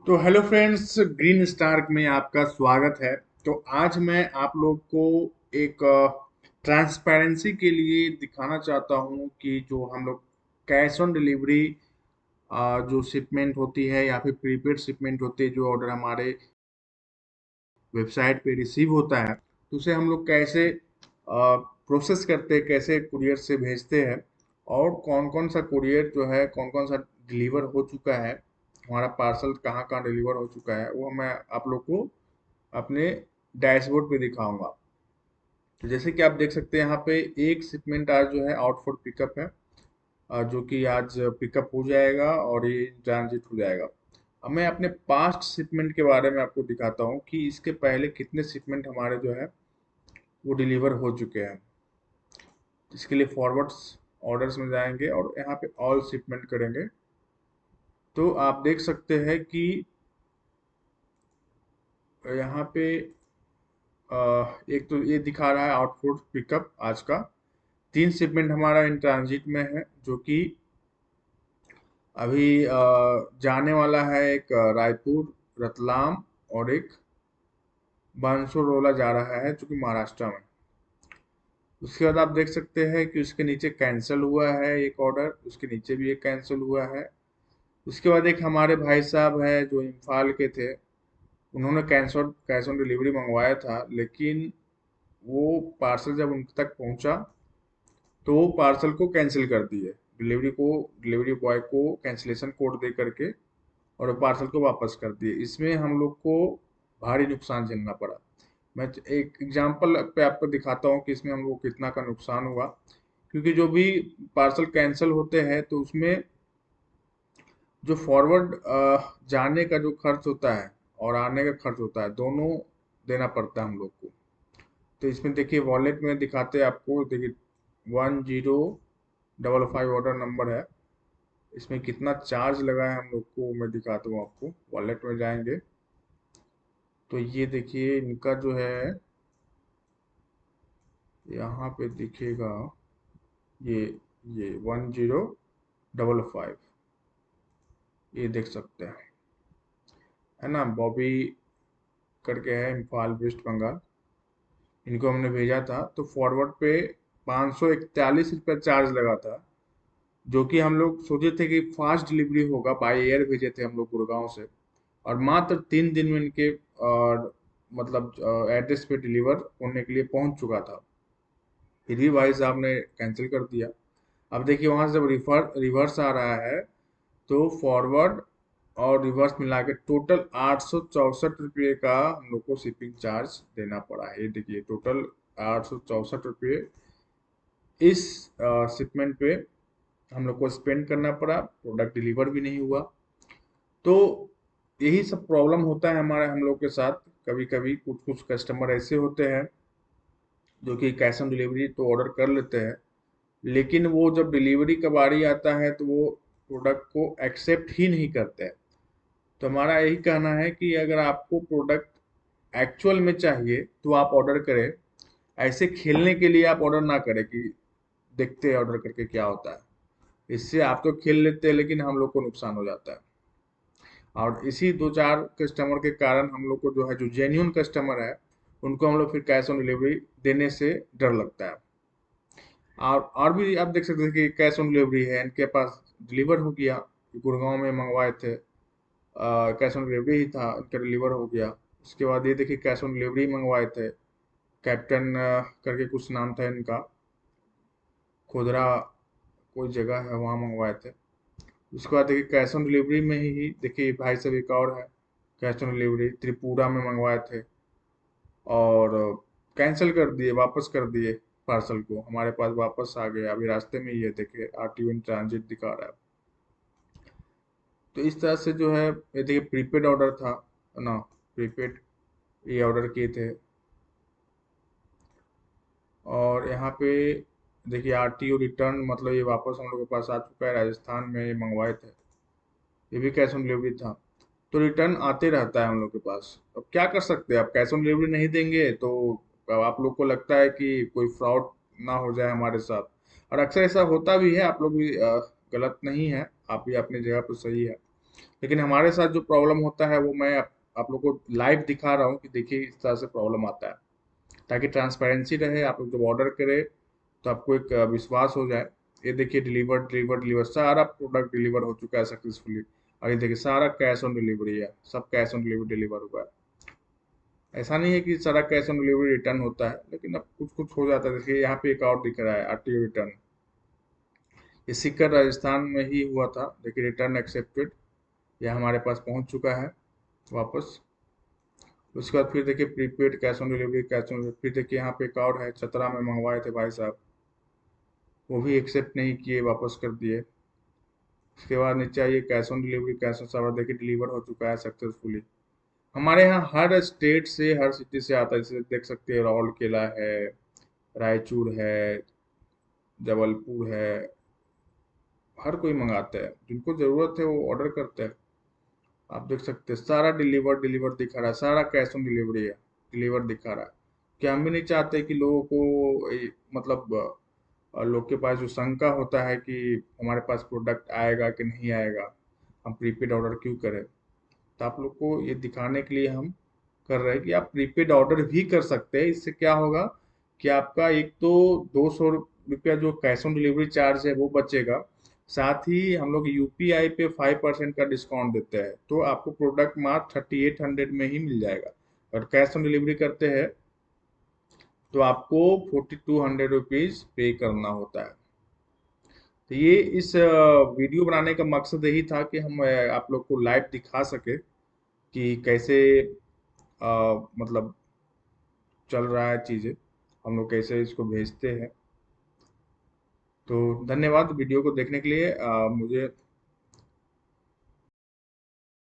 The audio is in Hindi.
तो हेलो फ्रेंड्स, ग्रीन स्टार में आपका स्वागत है। तो आज मैं आप लोग को एक ट्रांसपेरेंसी के लिए दिखाना चाहता हूँ कि जो हम लोग कैश ऑन डिलीवरी जो शिपमेंट होती है या फिर प्रीपेड शिपमेंट होती है, जो ऑर्डर हमारे वेबसाइट पे रिसीव होता है, तो उसे हम लोग कैसे प्रोसेस करते हैं, कैसे कुरियर से भेजते हैं और कौन कौन सा कुरियर जो है कौन कौन सा डिलीवर हो चुका है, हमारा पार्सल कहाँ कहाँ डिलीवर हो चुका है, वो मैं आप लोग को अपने डैशबोर्ड पे दिखाऊंगा। तो जैसे कि आप देख सकते हैं यहाँ पे एक शिपमेंट आज जो है आउट फॉर पिकअप है, जो कि आज पिकअप हो जाएगा और ये ट्रांजिट हो जाएगा। अब मैं अपने पास्ट शिपमेंट के बारे में आपको दिखाता हूँ कि इसके पहले कितने शिपमेंट हमारे जो है वो डिलीवर हो चुके हैं। इसके लिए फॉरवर्ड्स ऑर्डर्स में जाएंगे और यहाँ पे ऑल शिपमेंट करेंगे। तो आप देख सकते हैं कि यहाँ पे एक तो ये दिखा रहा है आउटपुट पिकअप आज का। तीन शिपमेंट हमारा इन ट्रांजिट में है, जो कि अभी जाने वाला है। एक रायपुर, रतलाम और एक बांसवाड़ा जा रहा है, जो कि महाराष्ट्र में। उसके बाद आप देख सकते हैं कि उसके नीचे कैंसिल हुआ है एक ऑर्डर, उसके नीचे भी एक कैंसिल हुआ है। उसके बाद एक हमारे भाई साहब है जो इम्फाल के थे, उन्होंने कैश ऑन डिलीवरी मंगवाया था, लेकिन वो पार्सल जब उन तक पहुंचा तो वो पार्सल को कैंसिल कर दिए। डिलीवरी बॉय को कैंसिलेशन कोड दे करके और पार्सल को वापस कर दिए। इसमें हम लोग को भारी नुकसान झेलना पड़ा। मैं एक एग्जांपल पे आपको दिखाता हूँ कि इसमें हम लोग को कितना का नुकसान हुआ। क्योंकि जो भी पार्सल कैंसिल होते हैं तो उसमें जो फॉरवर्ड जाने का जो खर्च होता है और आने का खर्च होता है, दोनों देना पड़ता है हम लोग को। तो इसमें देखिए वॉलेट में दिखाते हैं आपको, देखिए 1055 ऑर्डर नंबर है। इसमें कितना चार्ज लगा है हम लोग को मैं दिखाता हूँ आपको। वॉलेट में जाएंगे तो ये देखिए इनका जो है यहाँ पे दिखेगा, ये ये 1055, ये देख सकते हैं, है ना। बॉबी करके है, इम्फाल वेस्ट बंगाल। इनको हमने भेजा था तो फॉरवर्ड पे 541 रुपया चार्ज लगा था, जो कि हम लोग सोचे थे कि फास्ट डिलीवरी होगा। बाय एयर भेजे थे हम लोग गुड़गांव से, और मात्र 3 दिन में इनके मतलब एड्रेस पे डिलीवर होने के लिए पहुंच चुका था। फिर भी भाई साहब ने कैंसिल कर दिया। अब देखिए वहां से जब रिवर्स आ रहा है तो फॉरवर्ड और रिवर्स मिला के टोटल 864 रुपये का हम लोग को शिपिंग चार्ज देना पड़ा है। ये देखिए टोटल 864 रुपये इस शिपमेंट पे हम लोग को स्पेंड करना पड़ा। प्रोडक्ट डिलीवर भी नहीं हुआ। तो यही सब प्रॉब्लम होता है हमारे हम लोग के साथ। कभी कभी कुछ कुछ कस्टमर ऐसे होते हैं जो कि कैश ऑन डिलीवरी तो ऑर्डर कर लेते हैं, लेकिन वो जब डिलीवरी का बारी आता है तो वो प्रोडक्ट को एक्सेप्ट ही नहीं करते हैं। तो हमारा यही कहना है कि अगर आपको प्रोडक्ट एक्चुअल में चाहिए तो आप ऑर्डर करें। ऐसे खेलने के लिए आप ऑर्डर ना करें कि देखते हैं ऑर्डर करके क्या होता है। इससे आप तो खेल लेते हैं लेकिन हम लोग को नुकसान हो जाता है। और इसी दो चार कस्टमर के कारण हम लोग को जो है, जो जेन्यून कस्टमर है, उनको हम लोग फिर कैश ऑन डिलीवरी देने से डर लगता है। और भी आप देख सकते हैं कि कैश ऑन डिलीवरी है, इनके पास डिलीवर हो गया। गुड़गांव में मंगवाए थे, कैश ऑन डिलीवरी ही था, इनका डिलीवर हो गया। उसके बाद ये देखिए कैश ऑन डिलीवरी मंगवाए थे, कैप्टन करके कुछ नाम था इनका, खुदरा कोई जगह है वहाँ मंगवाए थे। उसके बाद देखिए कैश ऑन डिलीवरी में ही देखिए भाई साहब एक और है, कैश ऑन डिलीवरी त्रिपुरा में मंगवाए थे और कैंसिल कर दिए, वापस कर दिए। पार्सल को हमारे पास वापस आ गया, अभी रास्ते में ही है, देखिए आरटीओ इन ट्रांजिट दिखा रहा है। तो इस तरह से जो है, ये देखिए प्रीपेड ऑर्डर था ना, प्रीपेड ये ऑर्डर किए थे। और यहाँ पे देखिए आरटीओ रिटर्न, मतलब ये वापस हम लोग के पास आ चुका है। राजस्थान में ये मंगवाए थे, ये भी कैश ऑन डिलीवरी था। तो रिटर्न आते रहता है हम लोग के पास। अब क्या कर सकते हैं, आप कैश ऑन डिलीवरी नहीं देंगे तो अब आप लोग को लगता है कि कोई फ्रॉड ना हो जाए हमारे साथ। और अक्सर ऐसा होता भी है, आप लोग भी गलत नहीं है, आप भी अपनी जगह पर सही है। लेकिन हमारे साथ जो प्रॉब्लम होता है वो मैं आप लोग को लाइव दिखा रहा हूँ कि देखिए इस तरह से प्रॉब्लम आता है, ताकि ट्रांसपेरेंसी रहे। आप लोग जब ऑर्डर करें तो आपको एक विश्वास हो जाए। ये देखिए डिलीवर डिलीवर डिलीवर सारा प्रोडक्ट डिलीवर हो चुका है सक्सेसफुली। और ये देखिए सारा कैश ऑन डिलीवरी है, सब कैश ऑन डिलीवरी डिलीवर हुआ है। ऐसा नहीं है कि सारा कैश ऑन डिलीवरी रिटर्न होता है, लेकिन अब कुछ कुछ हो जाता है। देखिए यहाँ पे एक और दिख रहा है आरटीओ रिटर्न, ये सीकर राजस्थान में ही हुआ था। देखिए रिटर्न एक्सेप्टेड, यह हमारे पास पहुंच चुका है वापस। उसके बाद फिर देखिए prepaid cash on delivery, cash on, फिर देखिए यहाँ पे एक और है, चतरा में मंगवाए थे भाई साहब, वो भी एक्सेप्ट नहीं किए, वापस कर दिए। उसके बाद नीचे आइए cash on delivery, cash on server, देखिए डिलीवर हो चुका है सक्सेसफुली। हमारे यहाँ हर स्टेट से, हर सिटी से आता है। जैसे देख सकते हैं राउरकेला है, रायचूर है, जबलपुर है, हर कोई मंगाता है, जिनको जरूरत है वो ऑर्डर करते हैं। आप देख सकते हैं सारा डिलीवर डिलीवर दिखा रहा है, सारा कैश ऑन डिलीवरी है, डिलीवर दिखा रहा है। कि हम भी नहीं चाहते कि लोगों को मतलब लोग के पास जो शंका होता है कि हमारे पास प्रोडक्ट आएगा कि नहीं आएगा, हम प्रीपेड ऑर्डर क्यों करें। तो आप लोग को ये दिखाने के लिए हम कर रहे हैं कि आप प्रीपेड ऑर्डर भी कर सकते हैं। इससे क्या होगा कि आपका एक तो 200 रुपया जो कैश ऑन डिलीवरी चार्ज है वो बचेगा, साथ ही हम लोग यूपीआई पे 5% का डिस्काउंट देते हैं, तो आपको प्रोडक्ट मात्र 3800 में ही मिल जाएगा। और कैश ऑन डिलीवरी करते हैं तो आपको 4200 रुपीज पे करना होता है। तो ये इस वीडियो बनाने का मकसद यही था कि हम आप लोग को लाइव दिखा सके कि कैसे मतलब चल रहा है चीज़ें, हम लोग कैसे इसको भेजते हैं। तो धन्यवाद वीडियो को देखने के लिए। मुझे